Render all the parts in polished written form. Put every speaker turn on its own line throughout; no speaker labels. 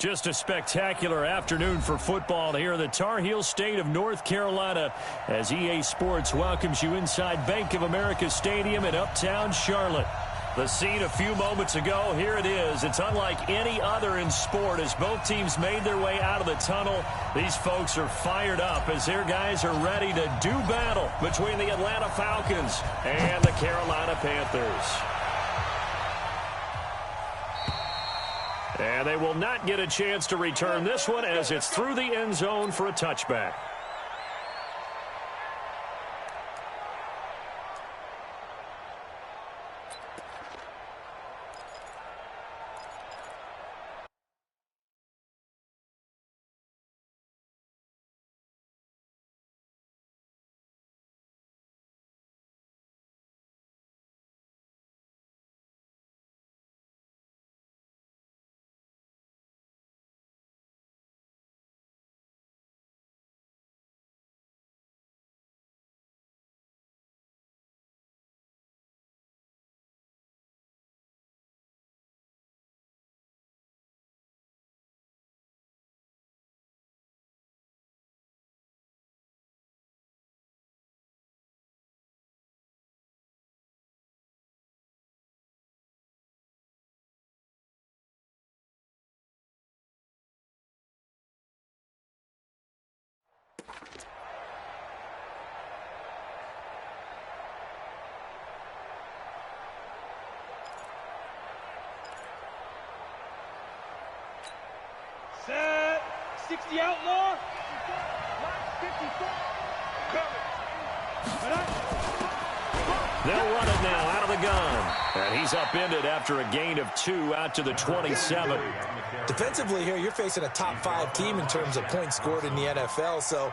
Just a spectacular afternoon for football here in the Tar Heel state of North Carolina as EA Sports welcomes you inside Bank of America Stadium in Uptown Charlotte. The scene a few moments ago, here it is. It's unlike any other in sport as both teams made their way out of the tunnel. These folks are fired up as their guys are ready to do battle between the Atlanta Falcons and the Carolina Panthers. And they will not get a chance to return this one as it's through the end zone for a touchback.
Set. 60 outlaw. 54.
They'll run it now out of the gun. And he's upended after a gain of 2 out to the 27.
Defensively here, you're facing a top 5 team in terms of points scored in the NFL. So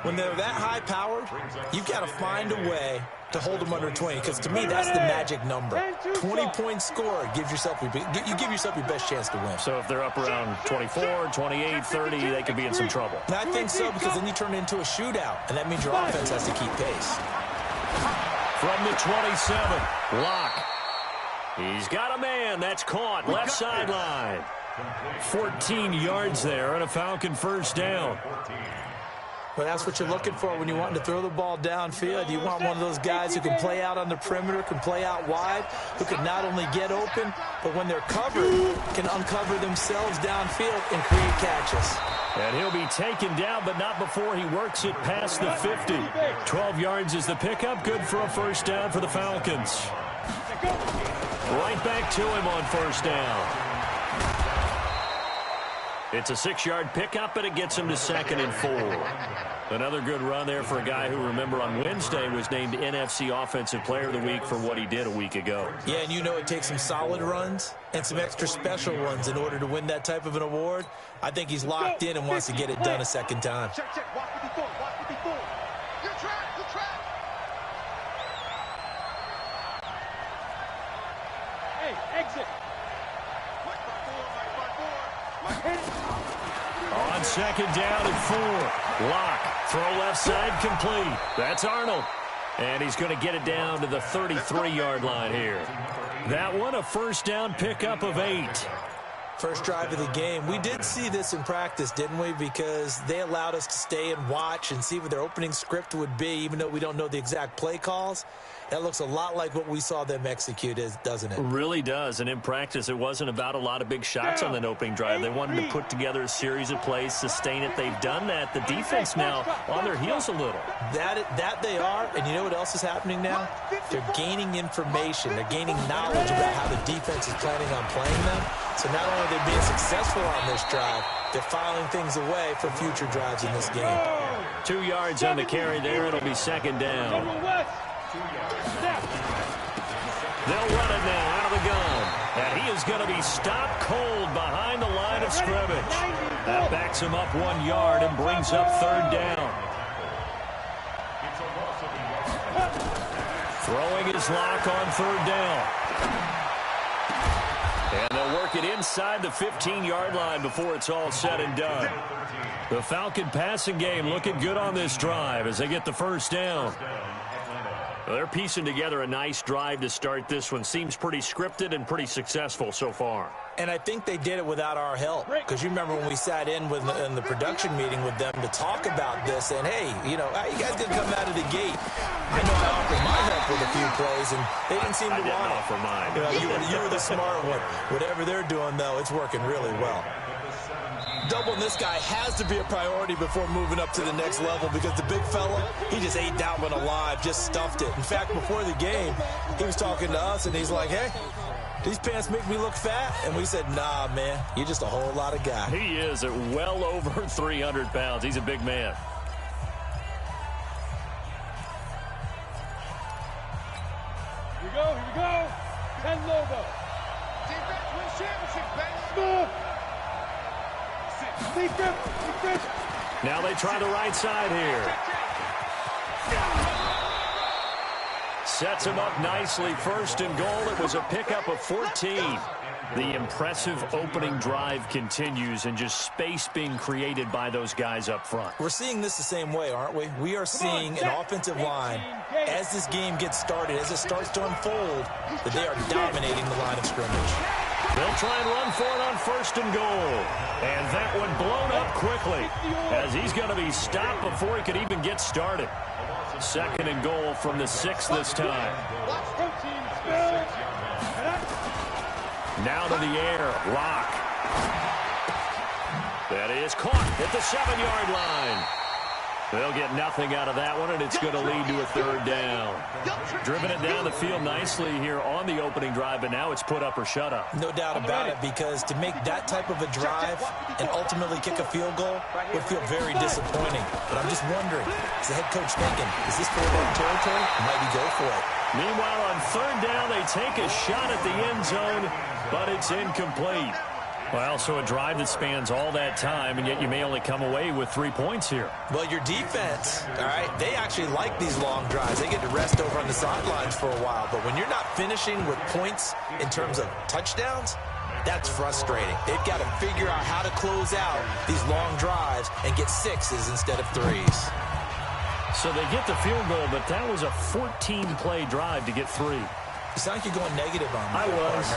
when they're that high-powered, you've got to find a way to hold them under 20. Because to me, that's the magic number. 20 points scored gives yourself you give yourself your best chance to win.
So if they're up around 24, 28, 30, they could be in some trouble.
And I think so, because then you turn it into a shootout, and that means your offense has to keep pace.
From the 27, Locke. He's got a man. That's caught. Left sideline. 14 yards there and a Falcon first down.
Well, that's what you're looking for when you want to throw the ball downfield. You want one of those guys who can play out on the perimeter, can play out wide, who can not only get open, but when they're covered, can uncover themselves downfield and create catches.
And he'll be taken down, but not before he works it past the 50. 12 yards is the pickup. Good for a first down for the Falcons. Right back to him on first down. It's a 6-yard pickup, but it gets him to 2nd and 4. Another good run there for a guy who, remember, on Wednesday was named NFC Offensive Player of the Week for what he did a week ago.
Yeah, and you know it takes some solid runs and some extra special runs in order to win that type of an award. I think he's locked in and wants to get it done a second time.
Check. Walk 54. Walk 54. Good track. Hey, exit.
On 2nd down and 4. Locke. Throw left side complete. That's Arnold. And he's going to get it down to the 33-yard line here. That one, a first down pickup of 8.
First drive of the game. We did see this in practice, didn't we? Because they allowed us to stay and watch and see what their opening script would be, even though we don't know the exact play calls. That looks a lot like what we saw them execute, doesn't it?
Really does. And in practice, it wasn't about a lot of big shots on that opening drive. They wanted to put together a series of plays, sustain it. They've done that. The defense now on their heels a little.
That they are. And you know what else is happening now? They're gaining information. They're gaining knowledge about how the defense is planning on playing them. So not only are they being successful on this drive, they're filing things away for future drives in this game.
2 yards on the carry there. It'll be 2nd down. They'll run it now out of the gun. And he is going to be stopped cold behind the line of scrimmage. That backs him up 1 yard and brings up 3rd down. Throwing his Lock on 3rd down. And they'll work it inside the 15-yard line before it's all said and done. The Falcon passing game looking good on this drive as they get the first down. Well, they're piecing together a nice drive to start this one. Seems pretty scripted and pretty successful so far.
And I think they did it without our help. Because you remember when we sat in the production meeting with them to talk about this, and hey, you know, how you guys didn't come out of the gate. I know I offered my help with a few plays, and they didn't seem to want it.
I didn't offer mine.
You were the smart one. Whatever they're doing, though, it's working really well. Doubling this guy has to be a priority before moving up to the next level, because the big fella, he just ate that one alive, just stuffed it. In fact, before the game, he was talking to us, and he's like, hey, these pants make me look fat? And we said, nah, man, you're just a whole lot of guy.
He is at well over 300 pounds. He's a big man.
Here we go. 10 logo. Defense wins championship, baby. Defense.
Now they try the right side here. Sets him up nicely. First and goal. It was a pickup of 14. The impressive opening drive continues, and just space being created by those guys up front.
We're seeing this the same way, aren't we? We are seeing an offensive line, as this game gets started, as it starts to unfold, that they are dominating the line of scrimmage.
They'll try and run for it on first and goal. And that one blown up quickly, as he's going to be stopped before he could even get started. Second and goal from the 6 this time. Now to the air. Rock. That is caught at the 7-yard line. They'll get nothing out of that one, and it's going to lead to a third down. Driven it down the field nicely here on the opening drive, but now it's put up or shut up.
No doubt about it, because to make that type of a drive and ultimately kick a field goal would feel very disappointing. But I'm just wondering, is the head coach thinking, is this throwback territory? Might he go for it?
Meanwhile, on third down, they take a shot at the end zone, but it's incomplete. Well, so a drive that spans all that time, and yet you may only come away with 3 points here.
Well, your defense, all right, they actually like these long drives. They get to rest over on the sidelines for a while. But when you're not finishing with points in terms of touchdowns, that's frustrating. They've got to figure out how to close out these long drives and get 6s instead of 3s.
So they get the field goal, but that was a 14-play drive to get 3.
You sound like you're going negative on me.
I was.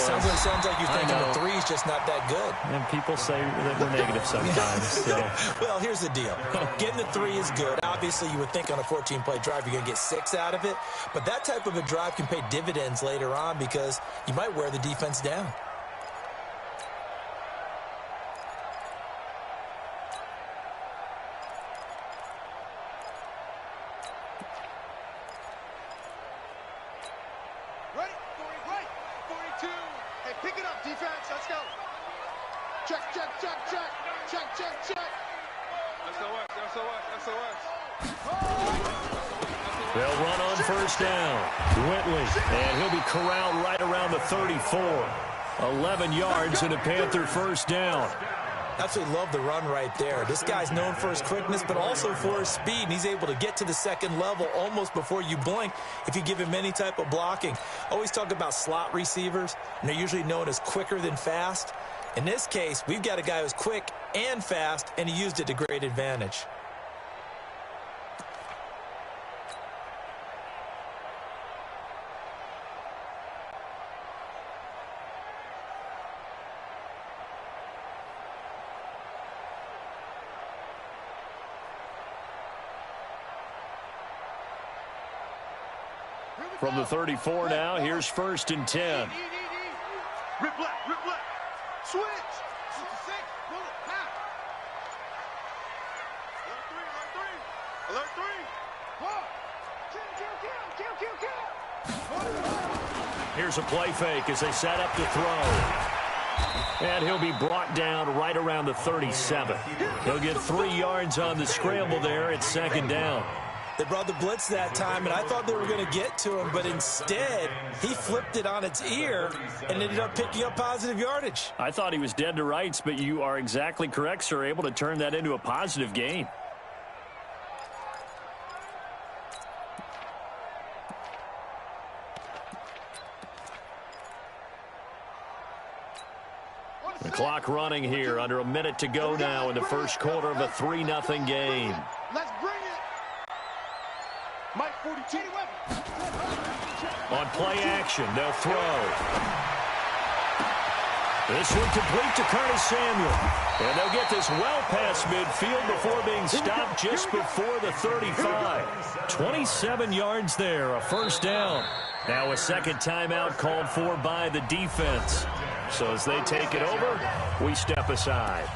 It sounds like you're thinking the 3's just not that good.
And people say that we're negative sometimes. So.
Well, here's the deal. Getting the 3 is good. Obviously, you would think on a 14-play drive you're going to get 6 out of it. But that type of a drive can pay dividends later on, because you might wear the defense down.
They'll run on first down. Whitley, and he'll be corralled right around the 34. 11 yards and a Panther first down.
Absolutely love the run right there. This guy's known for his quickness, but also for his speed. And he's able to get to the second level almost before you blink if you give him any type of blocking. Always talk about slot receivers, and they're usually known as quicker than fast. In this case, we've got a guy who's quick and fast, and he used it to great advantage.
From the 34 now, here's first and 10.
Rip left. Switch. Alert 3.
Here's a play fake as they set up to throw. And he'll be brought down right around the 37. He'll get 3 yards on the scramble there at second down.
They brought the blitz that time, and I thought they were going to get to him, but instead, he flipped it on its ear and ended up picking up positive yardage.
I thought he was dead to rights, but you are exactly correct, sir, able to turn that into a positive gain. The clock running here, under a minute to go now in the first quarter of a 3-0 game.
Let's bring it. Mike 42.
On play action, they'll throw. This one complete to Curtis Samuel. And they'll get this well past midfield before being stopped just before the 35. 27 yards there, a first down. Now a second timeout called for by the defense. So as they take it over, we step aside.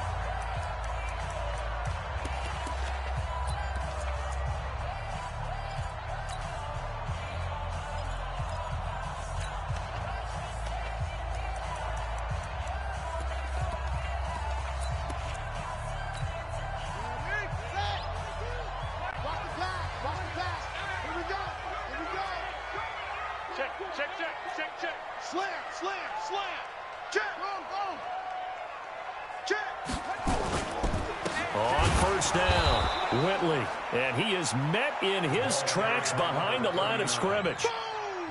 In his tracks behind the line of scrimmage.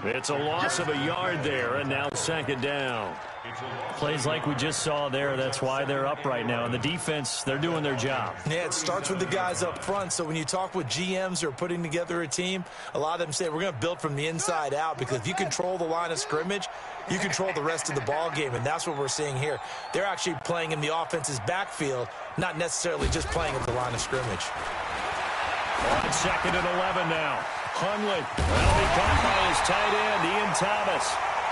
It's a loss of a yard there, and now second down. Plays like we just saw there, that's why they're up right now. And the defense, they're doing their job.
Yeah, it starts with the guys up front. So when you talk with GMs who are putting together a team, a lot of them say we're going to build from the inside out, because if you control the line of scrimmage, you control the rest of the ball game, and that's what we're seeing here. They're actually playing in the offense's backfield, not necessarily just playing at the line of scrimmage.
On second and 11 now. Hundley. That'll be caught by his tight end, Ian Thomas.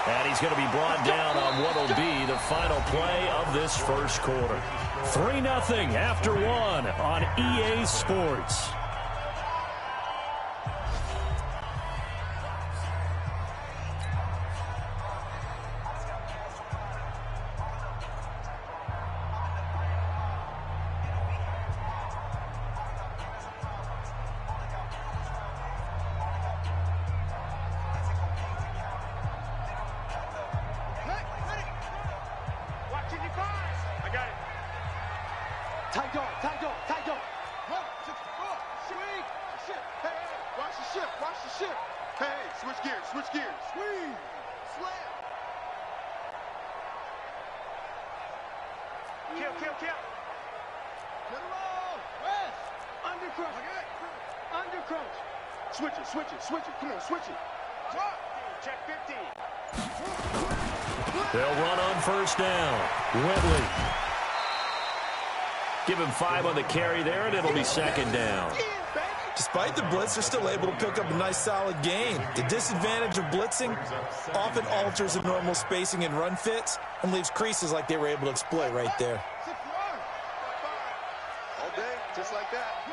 And he's going to be brought down on what will be the final play of this first quarter. 3-0 after one on EA Sports.
Switch it. Come on, switch it. Check 50.
They'll run on first down. Whitley. Give him 5 on the carry there, and it'll be second down.
Despite the blitz, they're still able to pick up a nice, solid gain. The disadvantage of blitzing often alters the normal spacing and run fits and leaves creases like they were able to exploit right there.
All day, just like that.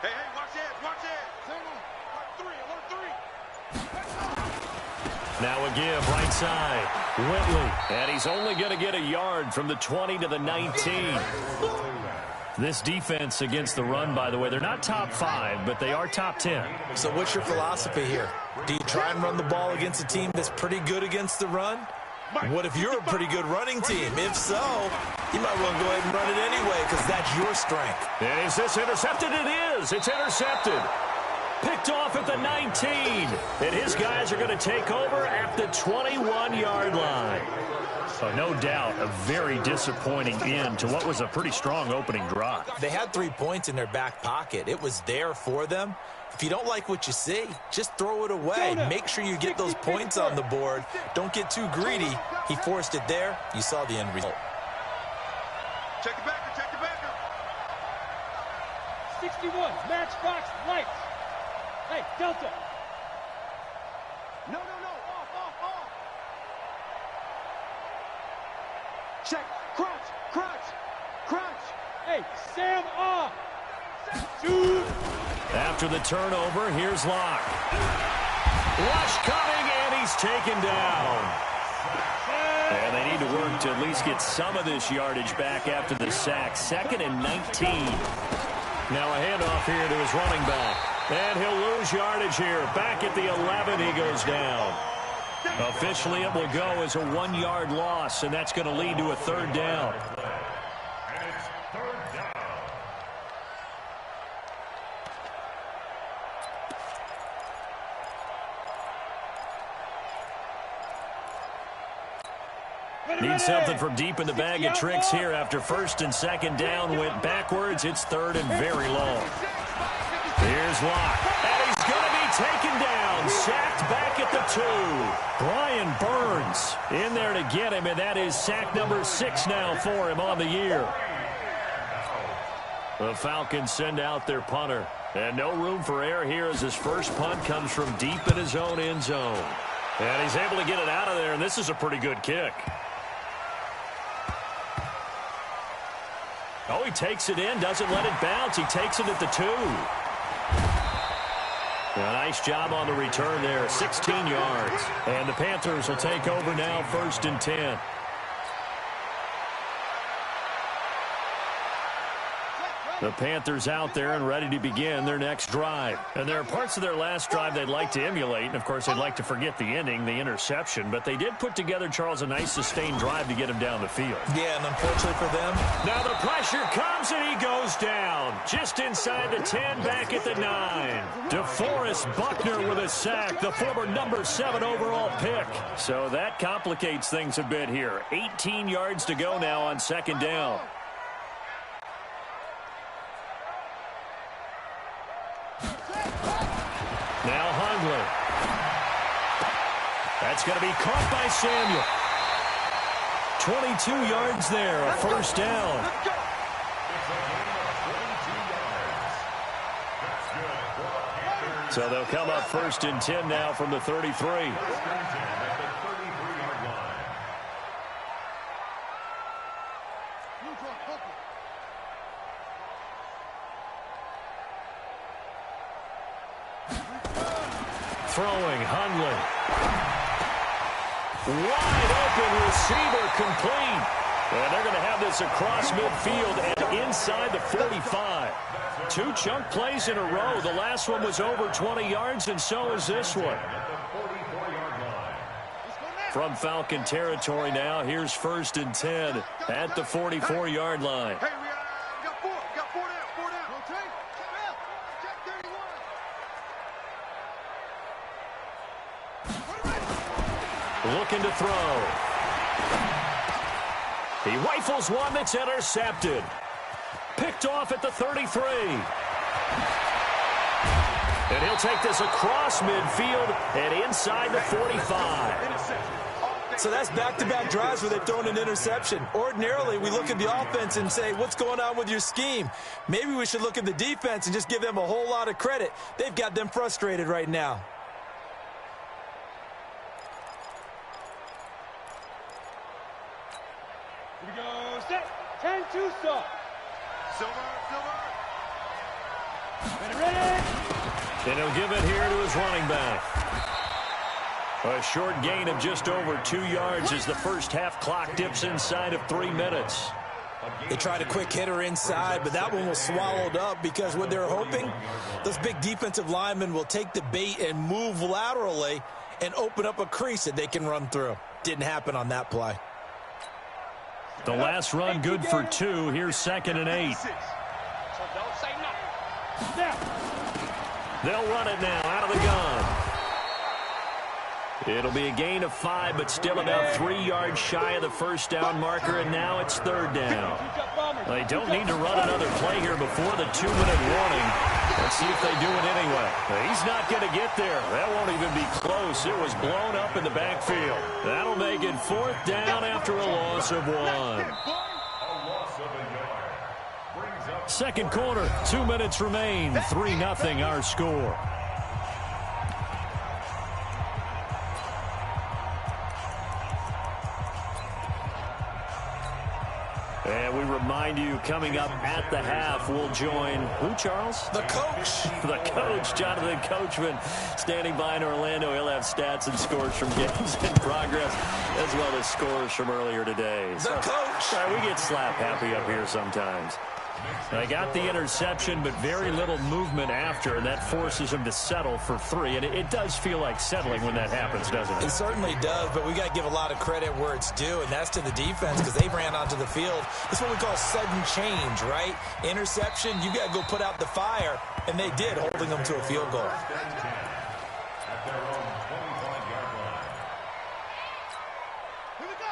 Hey, watch that. Alert 3.
Now a give, right side. Whitley. And he's only going to get a yard from the 20 to the 19. This defense against the run, by the way, they're not top 5, but they are top 10.
So what's your philosophy here? Do you try and run the ball against a team that's pretty good against the run? What if you're a pretty good running team? If so, you might well go ahead and run it anyway, because that's your strength.
And is this intercepted? It is. It's intercepted. Picked off at the 19. And his guys are going to take over at the 21-yard line. So no doubt a very disappointing end to what was a pretty strong opening drive.
They had 3 points in their back pocket. It was there for them. If you don't like what you see, just throw it away. Make sure you get those points on the board. Don't get too greedy. He forced it there. You saw the end result.
Check the backer, check the backer.
61, matchbox lights. Hey, Delta.
No, off. Check, crunch.
Hey, Sam off. Dude.
After the turnover, here's Locke. Rush coming, and he's taken down. And they need to work to at least get some of this yardage back after the sack. 2nd and 19. Now a handoff here to his running back. And he'll lose yardage here. Back at the 11, he goes down. Officially, it will go as a 1-yard loss, and that's going to lead to a 3rd down. Need something from deep in the bag of tricks here after first and second down went backwards. It's third and very long. Here's Locke. And he's going to be taken down. Sacked back at the 2. Brian Burns in there to get him, and that is sack number 6 now for him on the year. The Falcons send out their punter. And no room for error here as his first punt comes from deep in his own end zone. And he's able to get it out of there, and this is a pretty good kick. Oh, he takes it in, doesn't let it bounce. He takes it at the 2. A nice job on the return there, 16 yards. And the Panthers will take over now, 1st and 10. The Panthers out there and ready to begin their next drive. And there are parts of their last drive they'd like to emulate. And, of course, they'd like to forget the ending, the interception. But they did put together, Charles, a nice sustained drive to get him down the field.
Yeah, and unfortunately for them.
Now the pressure comes and he goes down. Just inside the 10, back at the 9. DeForest Buckner with a sack, the former number 7 overall pick. So that complicates things a bit here. 18 yards to go now on 2nd down. Now Hundley. That's going to be caught by Samuel. 22 yards there, a 1st down. So they'll come up 1st and 10 now from the 33. Throwing, Hundley. Wide open receiver, complete. And they're going to have this across midfield and inside the 45. 2 chunk plays in a row. The last one was over 20 yards, and so is this one. From Falcon territory now, here's 1st and 10 at the 44-yard line.
Hey, we got 4. We got 4 down. 4 down. Rotate. Check 31.
Looking to throw. He rifles one that's intercepted. Picked off at the 33. And he'll take this across midfield and inside the 45.
So that's back-to-back drives where they've thrown an interception. Ordinarily, we look at the offense and say, what's going on with your scheme? Maybe we should look at the defense and just give them a whole lot of credit. They've got them frustrated right now.
Here we go, set, 10-2 stop.
Silver.
Ready.
And he'll give it here to his running back. A short gain of just over 2 yards as the first half clock dips inside of 3 minutes.
They tried a quick hitter inside, but that one was swallowed up because what they're hoping, those big defensive linemen will take the bait and move laterally and open up a crease that they can run through. Didn't happen on that play.
The last run good for 2. Here's 2nd and 8. They'll run it now out of the gun. It'll be a gain of 5, but still about 3 yards shy of the first down marker, and now it's 3rd down. They don't need to run another play here before the 2-minute warning. Let's see if they do it anyway. He's not going to get there. That won't even be close. It was blown up in the backfield. That'll make it 4th down after a loss of 1. Second quarter, 2 minutes remain. 3-0 our score. And we remind you, coming up at the half, we'll join who, Charles?
The coach.
The coach, Jonathan Coachman, standing by in Orlando. He'll have stats and scores from games in progress, as well as scores from earlier today.
The coach.
We get slap happy up here sometimes. They got the interception, but very little movement after, and that forces him to settle for 3. And it does feel like settling when that happens, doesn't it?
It certainly does, but we got to give a lot of credit where it's due, and that's to the defense because they ran onto the field. That's what we call sudden change, right? Interception, you got to go put out the fire, and they did, holding them to a field goal.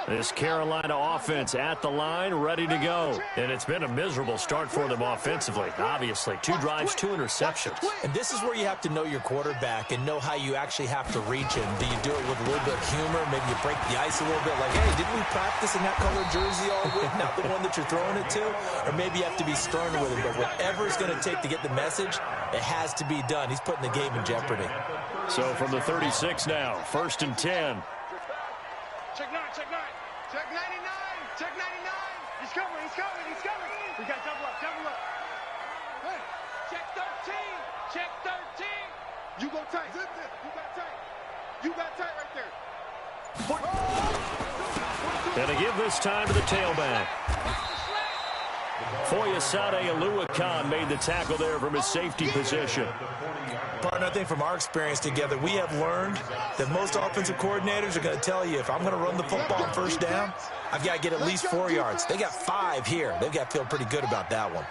This Carolina offense at the line, ready to go. And it's been a miserable start for them offensively, obviously. 2 drives, 2 interceptions.
And this is where you have to know your quarterback and know how you actually have to reach him. Do you do it with a little bit of humor? Maybe you break the ice a little bit, like, hey, didn't we practice in that color jersey all week? Not the one that you're throwing it to? Or maybe you have to be stern with him. But whatever it's going to take to get the message, it has to be done. He's putting the game in jeopardy.
So from the 36 now, 1st and 10.
Check 9, check 9. Check 99, check 99. He's coming, he's coming, he's coming. We got double up, double up. Hey, check 13, check 13. You go tight. You got tight. You got tight right there.
And to give this time to the tailback. Foyesade Aluakan made the tackle there from his safety position.
Partner, I think from our experience together, we have learned that most offensive coordinators are going to tell you, if I'm going to run the football on 1st down, I've got to get at least 4 yards. They got 5 here. They've got to feel pretty good about that one.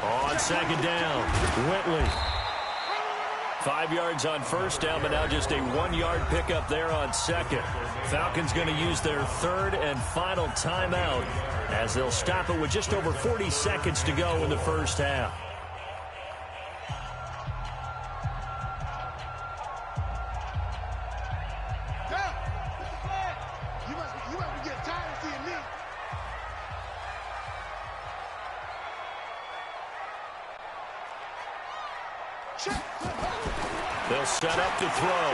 On 2nd down, Whitley. 5 yards on 1st down, but now just a 1-yard pickup there on 2nd. Falcons going to use their 3rd and final timeout as they'll stop it with just over 40 seconds to go in the 1st half.
You must be getting tired of seeing me.
They'll set up to throw.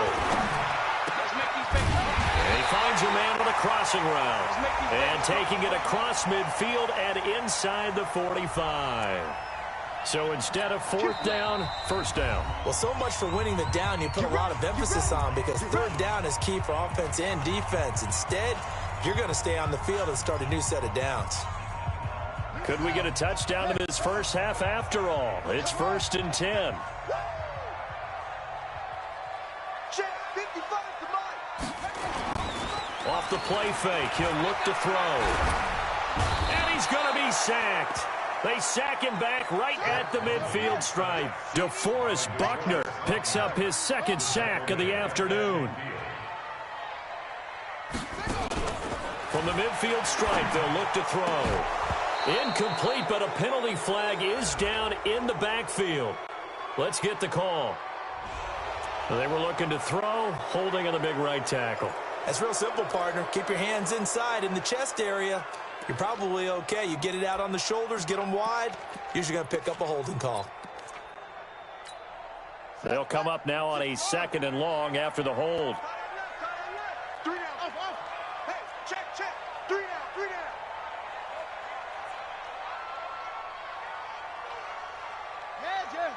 And he finds a man on a crossing route. And taking it across midfield and inside the 45. So instead of 4th down, 1st down.
Well, so much for winning the down you put a lot of emphasis on, because 3rd down is key for offense and defense. Instead, you're going to stay on the field and start a new set of downs.
Could we get a touchdown in this 1st half after all? It's 1st and 10. Off the play fake, he'll look to throw. And he's going to be sacked. They sack him back right at the midfield stripe. DeForest Buckner picks up his 2nd sack of the afternoon. From the midfield stripe, they'll look to throw. Incomplete, but a penalty flag is down in the backfield. Let's get the call. They were looking to throw, holding on the big right tackle.
That's real simple, partner. Keep your hands inside in the chest area. You're probably okay. You get it out on the shoulders, get them wide. Usually going to pick up a holding call.
They'll come up now on a 2nd and long after the hold.
3 down, off. Hey, check. 3 down, 3 down. Yeah, Jeff.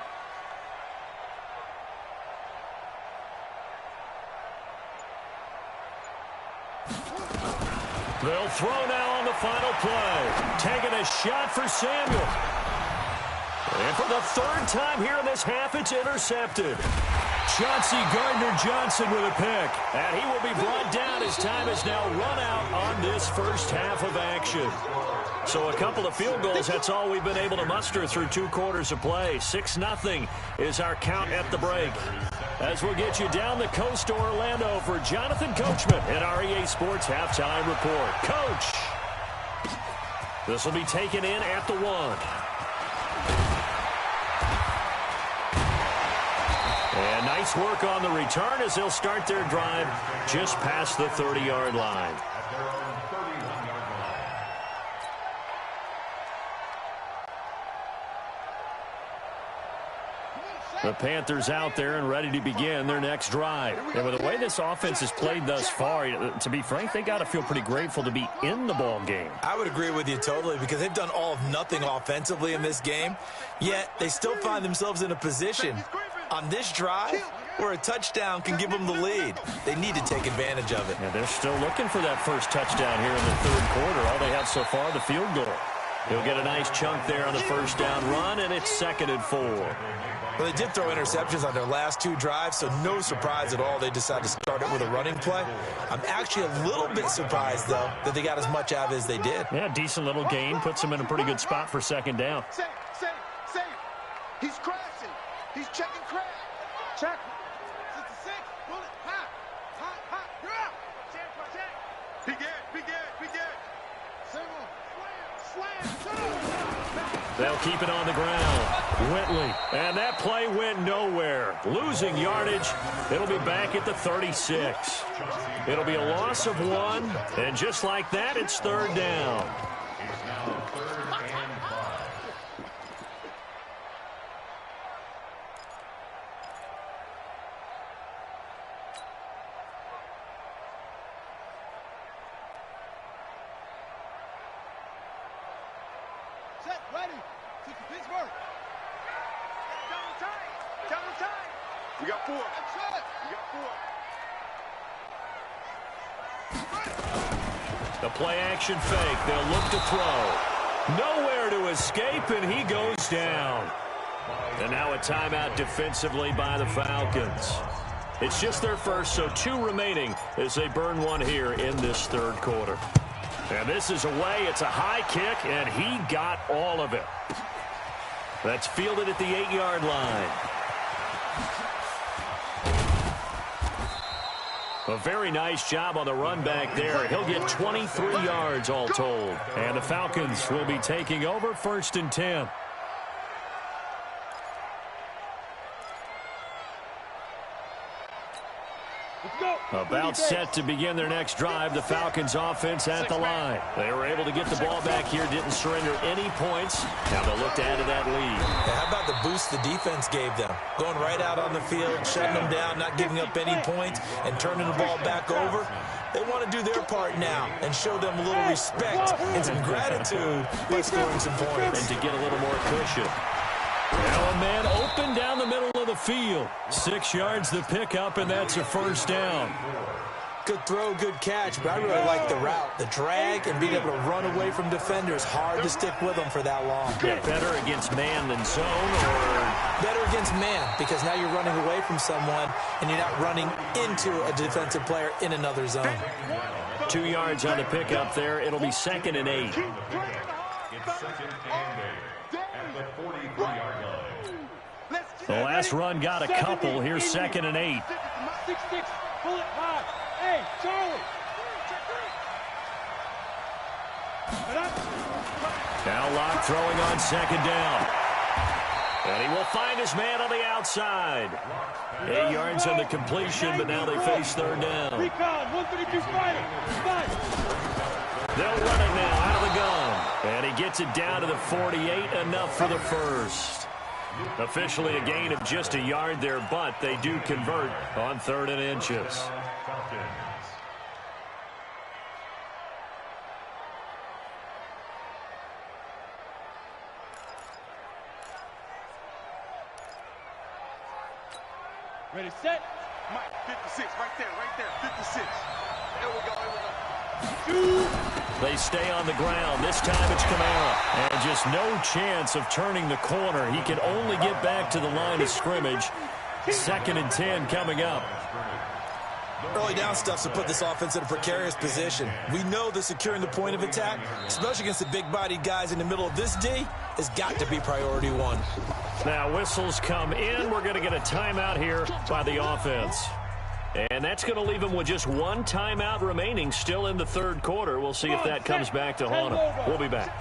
They'll throw now on the final play. Taking a shot for Samuel. And for the 3rd time here in this half, it's intercepted. Chauncey Gardner-Johnson with a pick. And he will be brought down as time is now run out on this 1st half of action. So a couple of field goals, that's all we've been able to muster through 2 quarters of play. 6-0 is our count at the break. As we'll get you down the coast to Orlando for Jonathan Coachman at our EA Sports Halftime Report. Coach! This will be taken in at the 1. And nice work on the return as they'll start their drive just past the 30-yard line. The Panthers out there and ready to begin their next drive. And with the way this offense has played thus far, to be frank, they got to feel pretty grateful to be in the ball game.
I would agree with you totally, because they've done all of nothing offensively in this game, yet they still find themselves in a position on this drive where a touchdown can give them the lead. They need to take advantage of it.
And they're still looking for that first touchdown here in the 3rd quarter. All they have so far, the field goal. He'll get a nice chunk there on the 1st down run, and it's 2nd and 4.
Well, they did throw interceptions on their last 2 drives, so no surprise at all they decided to start it with a running play. I'm actually a little bit surprised, though, that they got as much out of it as they did.
Yeah, decent little gain. Puts them in a pretty good spot for 2nd down.
Safe. He's crashing. He's checking crash. Check.
They'll keep it on the ground. Whitley. And that play went nowhere. Losing yardage. It'll be back at the 36. It'll be a loss of 1. And just like that, it's 3rd down.
Set, ready. Take the Pittsburgh. Double time. Double time. We got 4. That's it. We got 4.
The play action fake. They'll look to throw. Nowhere to escape, and he goes down. And now a timeout defensively by the Falcons. It's just their first, so 2 remaining as they burn 1 here in this 3rd quarter. And this is away. It's a high kick, and he got all of it. That's fielded at the 8-yard line. A very nice job on the run back there. He'll get 23 yards all told. And the Falcons will be taking over 1st and 10. About set to begin their next drive. The Falcons offense at the line. They were able to get the ball back here, didn't surrender any points. Now they'll look to add to that lead.
Yeah, how about the boost the defense gave them? Going right out on the field, shutting them down, not giving up any points, and turning the ball back over. They want to do their part now and show them a little respect and some gratitude by scoring some points.
And to get a little more cushion. Now a man open down the middle of the field. 6 yards the pickup, and that's a 1st down.
Good throw, good catch, but I really like the route. The drag and being able to run away from defenders. Hard to stick with them for that long.
Yeah, better against man than zone, or
better against man, because now you're running away from someone and you're not running into a defensive player in another zone.
2 yards on the pickup there. It'll be 2nd and 8. The last run got a couple. Here's 2nd and 8.
6-6, pull it high. Hey, Charlie.
Now Locke throwing on 2nd down. And he will find his man on the outside. 8 yards on the completion, but now they face 3rd down.
Recon, 132 fighter.
They'll run it now out of the gun. And he gets it down to the 48, enough for the 1st. Officially a gain of just a yard there, but they do convert on 3rd and inches.
Ready, set.
Mike, 56, right there, 56. There we go.
They stay on the ground. This time it's Kamara. And just no chance of turning the corner. He can only get back to the line of scrimmage. 2nd and 10 coming up.
Early down stuff to put this offense in a precarious position. We know that securing the point of attack, especially against the big-bodied guys in the middle of this D, has got to be priority 1.
Now whistles come in. We're going to get a timeout here by the offense. And that's going to leave him with just 1 timeout remaining still in the 3rd quarter. We'll see if that comes back to haunt him. We'll be back.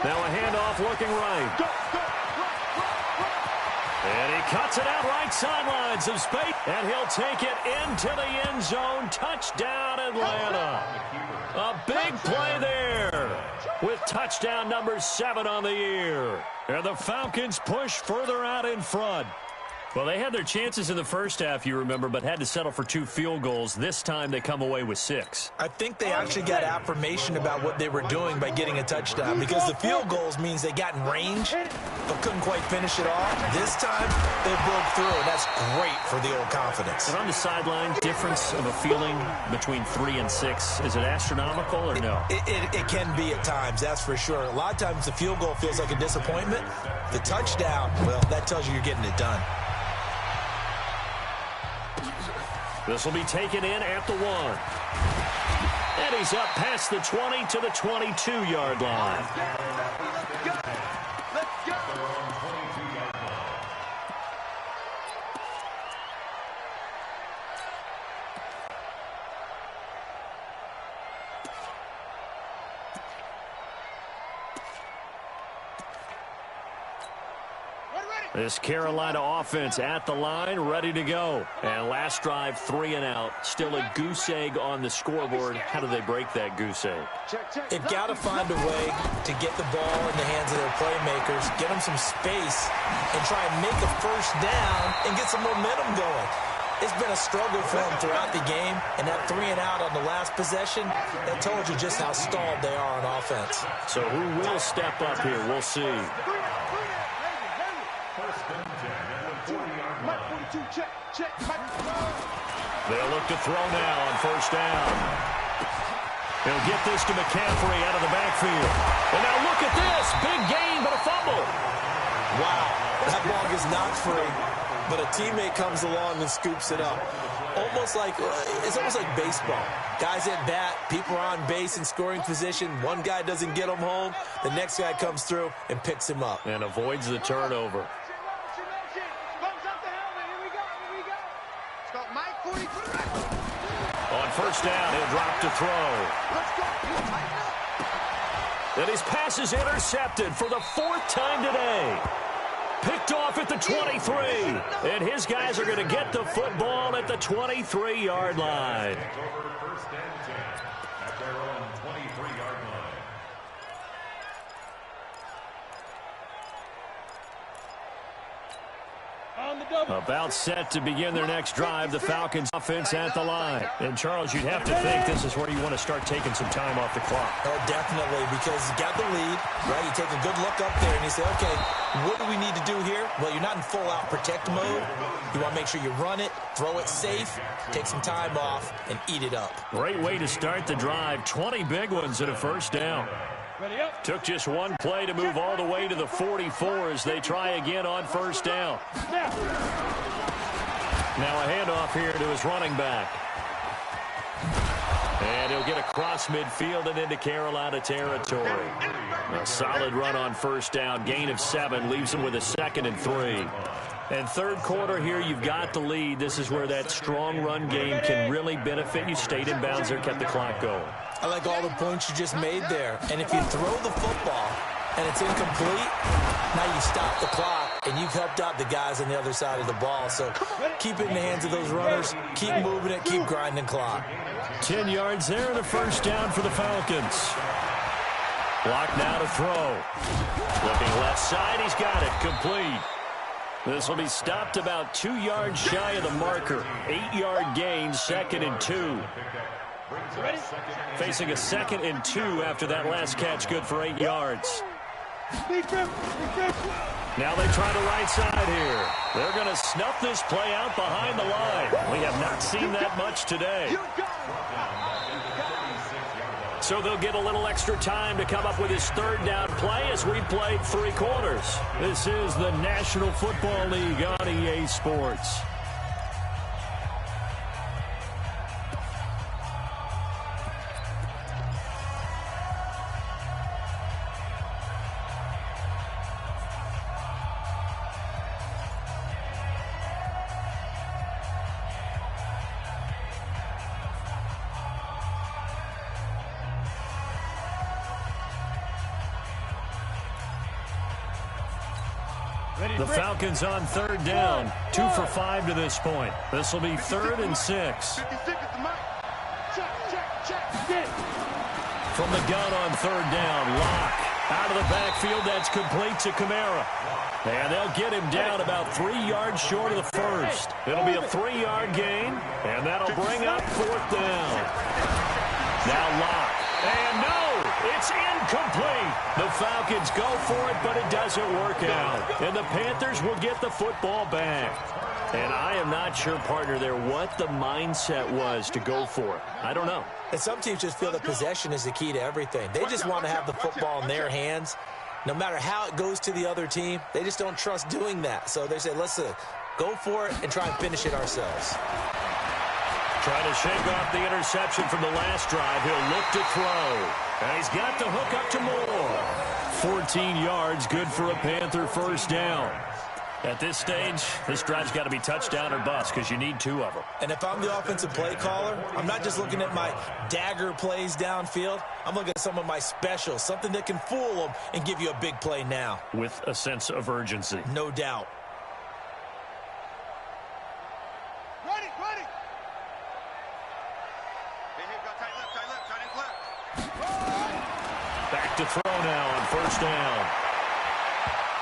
Now a handoff looking right. And he cuts it out right sidelines of space. And he'll take it into the end zone. Touchdown, Atlanta. A big play there with touchdown number 7 on the year. And the Falcons push further out in front. Well, they had their chances in the first half, you remember, but had to settle for 2 field goals. This time they come away with 6.
I think they actually got affirmation about what they were doing by getting a touchdown, because the field goals means they got in range but couldn't quite finish it off. This time they broke through, and that's great for the old confidence.
And on the sideline, difference of a feeling between 3 and 6, is it astronomical or no?
It can be at times, that's for sure. A lot of times the field goal feels like a disappointment. The touchdown, well, that tells you you're getting it done.
This will be taken in at the 1. And he's up past the 20 to the 22-yard line.
Let's go.
This Carolina offense at the line, ready to go. And last drive, 3 and out. Still a goose egg on the scoreboard. How do they break that goose egg?
They've got to find a way to get the ball in the hands of their playmakers, get them some space, and try and make a first down and get some momentum going. It's been a struggle for them throughout the game, and that 3 and out on the last possession, that told you just how stalled they are on offense.
So who will step up here? We'll see. They'll look to throw now on first down. He'll get this to McCaffrey out of the backfield. And now look at this. Big gain, but a fumble.
Wow, that ball gets knocked free, but a teammate comes along and scoops it up. It's almost like baseball. Guys at bat, people are on base in scoring position. One guy doesn't get him home. The next guy comes through and picks him up.
And avoids the turnover. On first down, he'll drop to throw. And his pass is intercepted for the 4th time today. Picked off at the 23. And his guys are going to get the football at the 23-yard line. About set to begin their next drive, the Falcons offense at the line. And, Charles, you'd have to think this is where you want to start taking some time off the clock.
Oh, definitely, because you got the lead, right? You take a good look up there and you say, okay, what do we need to do here? Well, you're not in full-out protect mode. You want to make sure you run it, throw it safe, take some time off, and eat it up.
Great way to start the drive. 20 big ones and a first down. Took just one play to move all the way to the 44 as they try again on first down. Now a handoff here to his running back. And he'll get across midfield and into Carolina territory. A solid run on first down. Gain of 7 leaves him with a 2nd and 3. And third quarter here, you've got the lead. This is where that strong run game can really benefit you. Stayed in bounds there, kept the clock going.
I like all the points you just made there. And if you throw the football and it's incomplete, now you stop the clock and you've helped out the guys on the other side of the ball. So keep it in the hands of those runners. Keep moving it. Keep grinding clock.
10 yards there and a first down for the Falcons. Block now to throw. Looking left side. He's got it. Complete. This will be stopped about 2 yards shy of the marker. 8-yard gain, 2nd and 2. Facing a 2nd and 2 after that last catch, good for 8 yards. Now they try the right side here. They're going to snuff this play out behind the line. We have not seen that much today. So they'll get a little extra time to come up with his 3rd down play as we played 3 quarters. This is the National Football League on EA Sports. The Falcons on 3rd down. 2 for 5 to this point. This will be 3rd and 6. From the gun on 3rd down. Lock out of the backfield. That's complete to Kamara. And they'll get him down about 3 yards short of the first. It'll be a 3-yard gain, and that'll bring up 4th down. Now Lock. And no, it's incomplete. The Falcons go for it, but it doesn't work out. And the Panthers will get the football back. And I am not sure, partner, there what the mindset was to go for it. I don't know.
And some teams just feel that possession is the key to everything. They just want to have the football in their hands. No matter how it goes to the other team, they just don't trust doing that. So they say, let's go for it and try and finish it ourselves.
Trying to shake off the interception from the last drive. He'll look to throw. And he's got the hook up to Moore. 14 yards, good for a Panther first down. At this stage, this drive's got to be touchdown or bust because you need 2 of them.
And if I'm the offensive play caller, I'm not just looking at my dagger plays downfield. I'm looking at some of my specials, something that can fool them and give you a big play now.
With a sense of urgency.
No doubt.
Ready, ready. Hey, got tight left.
Back to throw now on first down.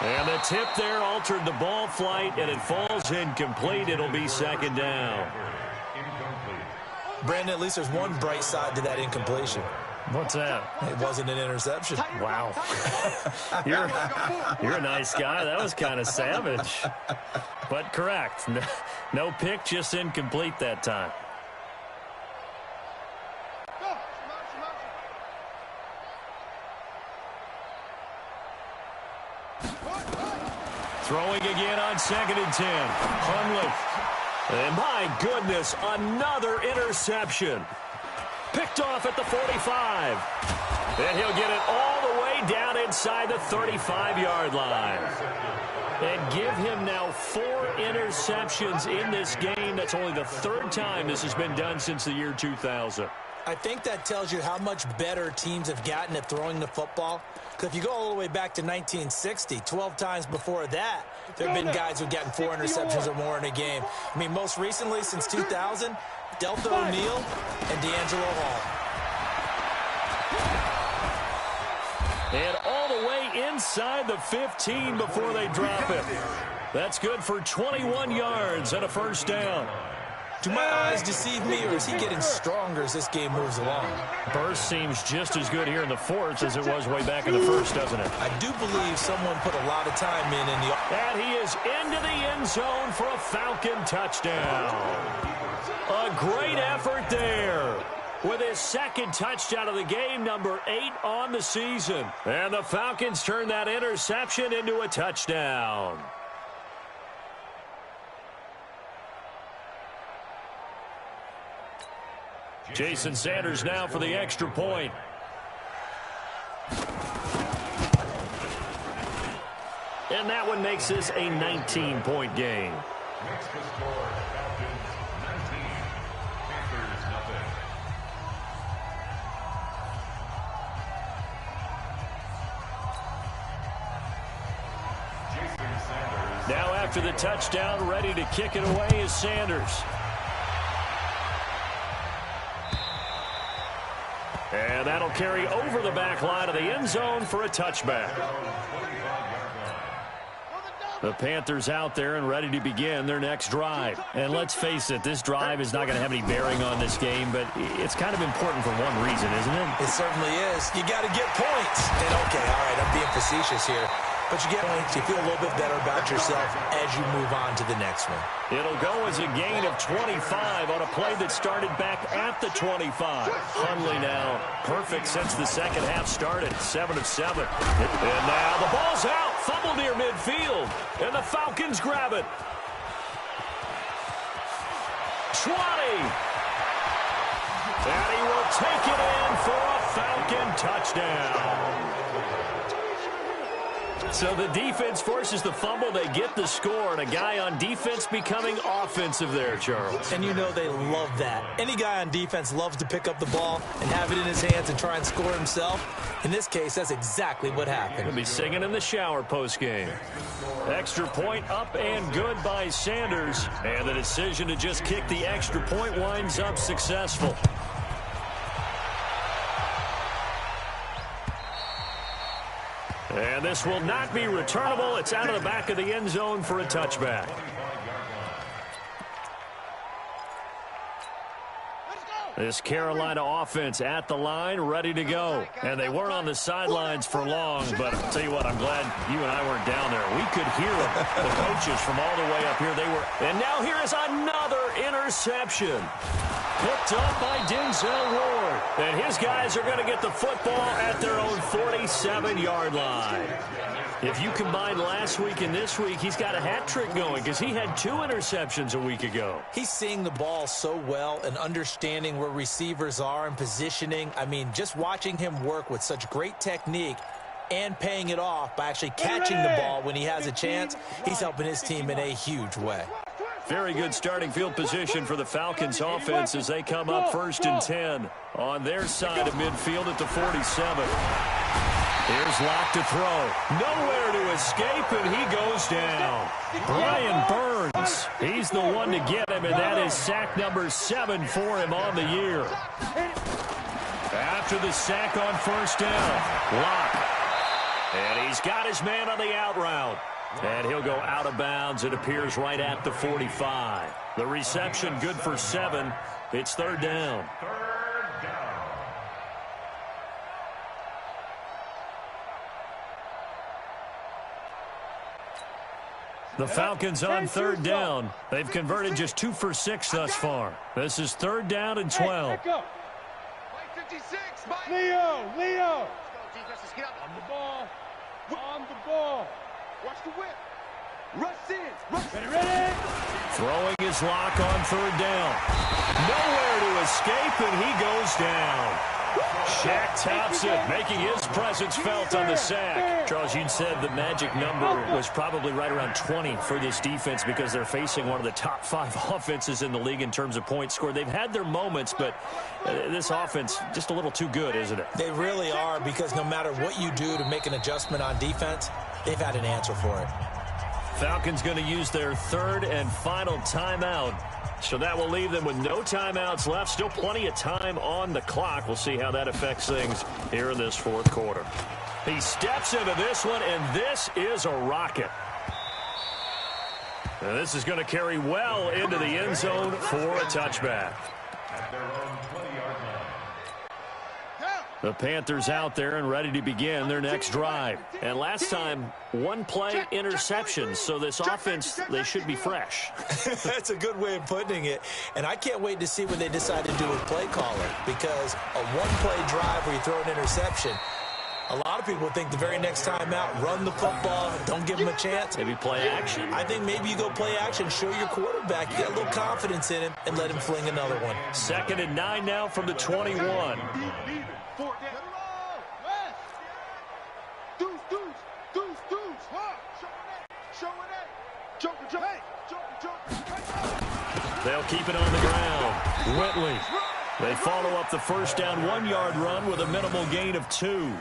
And the tip there altered the ball flight, and it falls incomplete. It'll be second down.
Brandon, at least there's one bright side to that incompletion.
What's that?
It wasn't an interception.
Wow. You're a nice guy. That was kind of savage. But correct. No pick, just incomplete that time. Throwing again on 2nd and 10. Hundley. And my goodness, another interception. Picked off at the 45. And he'll get it all the way down inside the 35-yard line. And give him now 4 interceptions in this game. That's only the 3rd time this has been done since the year 2000.
I think that tells you how much better teams have gotten at throwing the football. Because if you go all the way back to 1960, 12 times before that, there have been guys who've gotten 4 interceptions or more in a game. I mean, most recently, since 2000, Delta O'Neal and D'Angelo Hall.
And all the way inside the 15 before they drop it. That's good for 21 yards and a first down.
Do my eyes deceive me, or is he getting stronger as this game moves along?
Burst seems just as good here in the 4th as it was way back in the 1st, doesn't it?
I do believe someone put a lot of time in the...
And he is into the end zone for a Falcon touchdown. A great effort there. With his 2nd touchdown of the game, number 8 on the season. And the Falcons turn that interception into a touchdown. Jason Sanders now for the extra point. And that one makes this a 19-point game.
Next to score, Falcons 19, Panthers nothing. Jason Sanders.
Now after the touchdown, ready to kick it away is Sanders. And that'll carry over the back line of the end zone for a touchback. The Panthers out there and ready to begin their next drive. And let's face it, this drive is not going to have any bearing on this game, but it's kind of important for one reason, isn't it?
It certainly is. You got to get points. And okay, all right, I'm being facetious here. But you get points, you feel a little bit better about yourself as you move on to the next one.
It'll go as a gain of 25 on a play that started back at the 25. Hundley now perfect since the second half started, 7 of 7. And now the ball's out, fumble near midfield, and the Falcons grab it. 20. And he will take it in for a Falcon touchdown. So the defense forces the fumble. They get the score, and a guy on defense becoming offensive there, Charles.
And you know they love that. Any guy on defense loves to pick up the ball and have it in his hands and try and score himself. In this case, that's exactly what happened.
He'll be singing in the shower postgame. Extra point up and good by Sanders. And the decision to just kick the extra point winds up successful. And this will not be returnable. It's out of the back of the end zone for a touchback. This Carolina offense at the line, ready to go. And they weren't on the sidelines for long, but I'll tell you what, I'm glad you and I weren't down there. We could hear them. The coaches from all the way up here, they were. And now here is another interception. Picked up by Denzel Ward. And his guys are going to get the football at their own 47-yard line. If you combine last week and this week, he's got a hat trick going because he had 2 interceptions a week ago.
He's seeing the ball so well and understanding where receivers are and positioning. I mean, just watching him work with such great technique, and paying it off by actually catching the ball when he has a chance. He's helping his team in a huge way.
Very good starting field position for the Falcons offense as they come up 1st and 10 on their side of midfield at the 47. Here's Locke to throw. Nowhere to escape, and he goes down. Brian Burns, he's the one to get him, and that is sack number 7 for him on the year. After the sack on 1st down, Locke. And he's got his man on the out route. And he'll go out of bounds. It appears right at the 45. The reception good for 7. It's 3rd down. The Falcons on 3rd down. They've converted just 2 for 6 thus far. This is 3rd down and 12.
Leo. On the ball. On the ball.
Watch the whip. Rush in.
Ready.
Throwing his Lock on 3rd down. Nowhere to escape, and he goes down. Shaq tops it, making his presence felt on the sack. Charles, you said the magic number was probably right around 20 for this defense because they're facing one of the top 5 offenses in the league in terms of points scored. They've had their moments, but this offense just a little too good, isn't it?
They really are, because no matter what you do to make an adjustment on defense, they've had an answer for it.
Falcons going to use their 3rd and final timeout. So that will leave them with no timeouts left. Still plenty of time on the clock. We'll see how that affects things here in this 4th quarter. He steps into this one, and this is a rocket. And this is going to carry well into the end zone for a touchback.
At their own 20-yard line.
The Panthers out there and ready to begin their next drive. And last time, 1-play interception. So this offense, they should be fresh.
That's a good way of putting it. And I can't wait to see what they decide to do with play calling, because a 1-play drive where you throw an interception, a lot of people think the very next time out, run the football, don't give them a chance.
Maybe play action.
I think maybe you go play action, show your quarterback, you got a little confidence in him, and let him fling another one.
2nd and 9 now from the 21. They'll keep it on the ground. Whitley. They follow up the 1st down 1-yard run with a minimal gain of 2.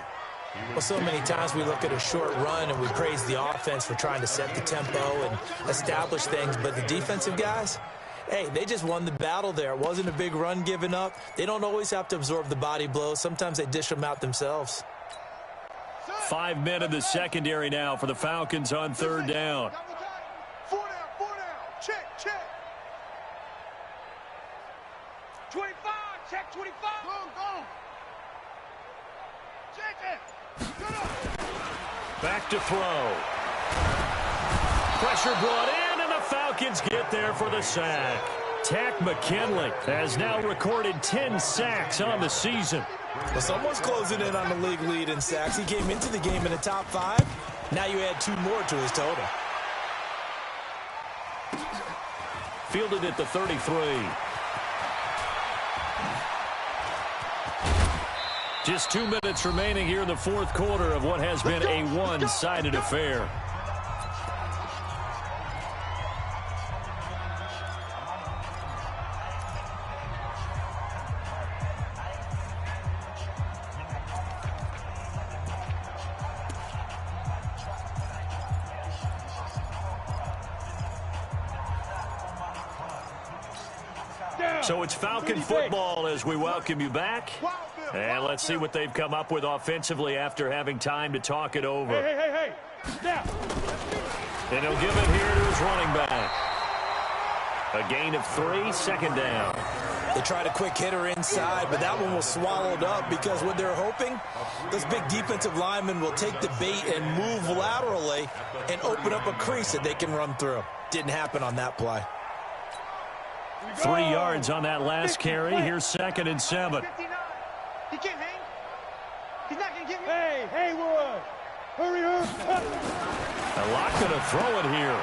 Well, so many times we look at a short run and we praise the offense for trying to set the tempo and establish things, but the defensive guys, hey, they just won the battle there. It wasn't a big run given up. They don't always have to absorb the body blows. Sometimes they dish them out themselves.
5 men in the secondary now for the Falcons on 3rd down.
4 down. Check. 25. Check 25. Go. Check it.
Back to throw. Pressure brought in, and the Falcons get there for the sack. Tack McKinley has now recorded 10 sacks on the season.
Well, someone's closing in on the league lead in sacks. He came into the game in the top 5. Now you add 2 more to his total.
Fielded at the 33. Just 2 minutes remaining here in the 4th quarter of what has been a one-sided affair. So it's Falcon football as we welcome you back. And let's see what they've come up with offensively after having time to talk it over.
Hey. Now.
And he'll give it here to his running back. A gain of 3, 2nd down.
They tried a quick hitter inside, but that one was swallowed up because what they're hoping, those big defensive linemen will take the bait and move laterally and open up a crease that they can run through. Didn't happen on that play.
3 yards on that last carry. Here's 2nd and 7.
59. He can't hang. He's not going to get me.
Hey, Haywood. Hurry up.
A Lock going to throw it here.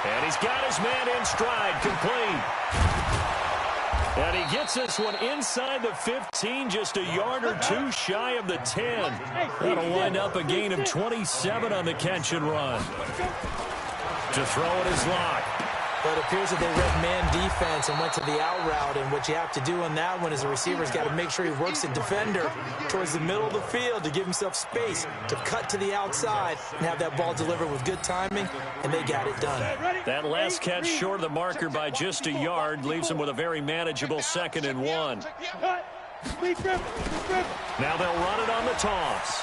And he's got his man in stride, complete. And And he gets this one inside the 15, just a yard or two shy of the 10. That'll wind up a gain of 27 on the catch and run. To throw it is Locke.
But it appears that they read man defense and went to the out route, and what you have to do on that one is the receiver's got to make sure he works the defender towards the middle of the field to give himself space to cut to the outside and have that ball delivered with good timing, and they got it done.
That last catch short of the marker by just a yard leaves him with a very manageable 2nd and 1. Now they'll run it on the toss.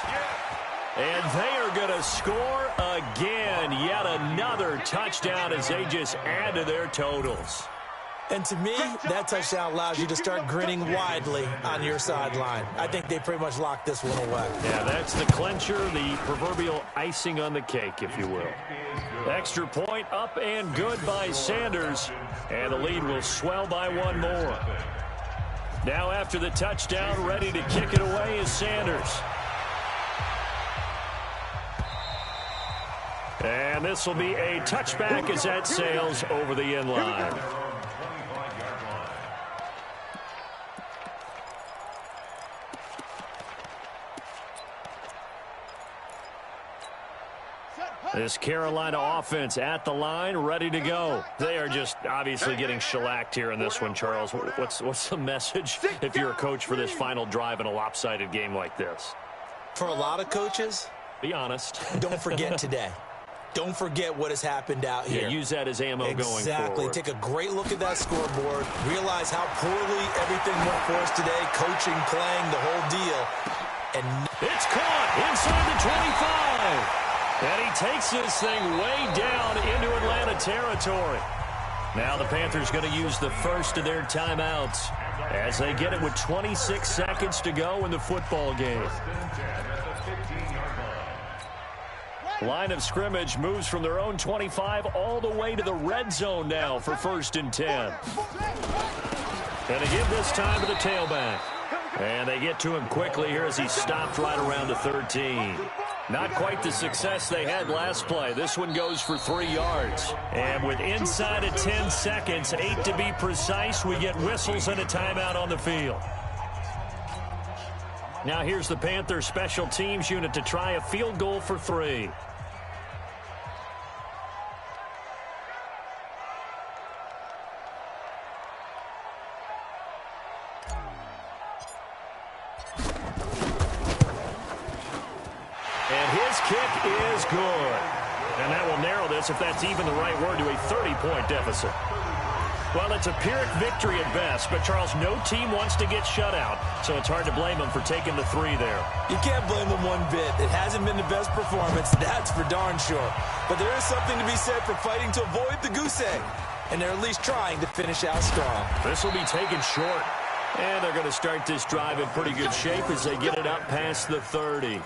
And they are going to score again. Yet another touchdown as they just add to their totals.
And to me, that touchdown allows you to start grinning widely on your sideline. I think they pretty much locked this one away.
Yeah, that's the clincher, the proverbial icing on the cake, if you will. Extra point up and good by Sanders. And the lead will swell by one more. Now after the touchdown, ready to kick it away is Sanders. And this will be a touchback as that sails over the end line. This Carolina offense at the line, ready to go. They are just obviously getting shellacked here in this one, Charles. What's the message if you're a coach for this final drive in a lopsided game like this?
For a lot of coaches,
be honest.
Don't forget today. Don't forget what has happened out here.
Yeah, use that as ammo going forward.
Exactly. Take a great look at that scoreboard. Realize how poorly everything went for us today. Coaching, playing, the whole deal. And
it's caught inside the 25. And he takes this thing way down into Atlanta territory. Now the Panthers going to use the first of their timeouts as they get it with 26 seconds to go in the football game. Line of scrimmage moves from their own 25 all the way to the red zone now for 1st and 10. And they give this time to the tailback. And they get to him quickly here as he stopped right around the 13. Not quite the success they had last play. This one goes for 3 yards. And with inside of 10 seconds, 8 to be precise, we get whistles and a timeout on the field. Now here's the Panthers special teams unit to try a field goal for 3. And his kick is good. And that will narrow this, if that's even the right word, to a 30-point deficit. Well, it's a Pyrrhic victory at best, but, Charles, no team wants to get shut out, so it's hard to blame them for taking the 3 there.
You can't blame them one bit. It hasn't been the best performance, that's for darn sure. But there is something to be said for fighting to avoid the goose egg, and they're at least trying to finish out strong.
This will be taken short, and they're going to start this drive in pretty good shape as they get it up past the 30.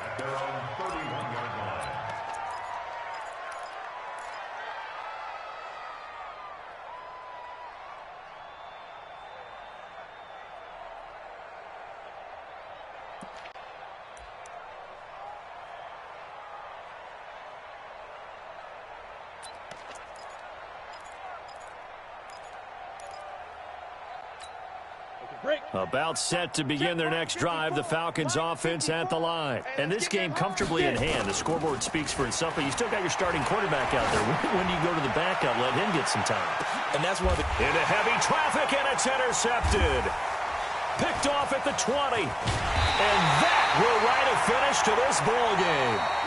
About set to begin their next drive, the Falcons offense at the line. And this game comfortably in hand. The scoreboard speaks for itself, but you still got your starting quarterback out there. When do you go to the backup, let him get some time?
And that's one of the...
Into heavy traffic, and it's intercepted. Picked off at the 20. And that will write a finish to this ball game.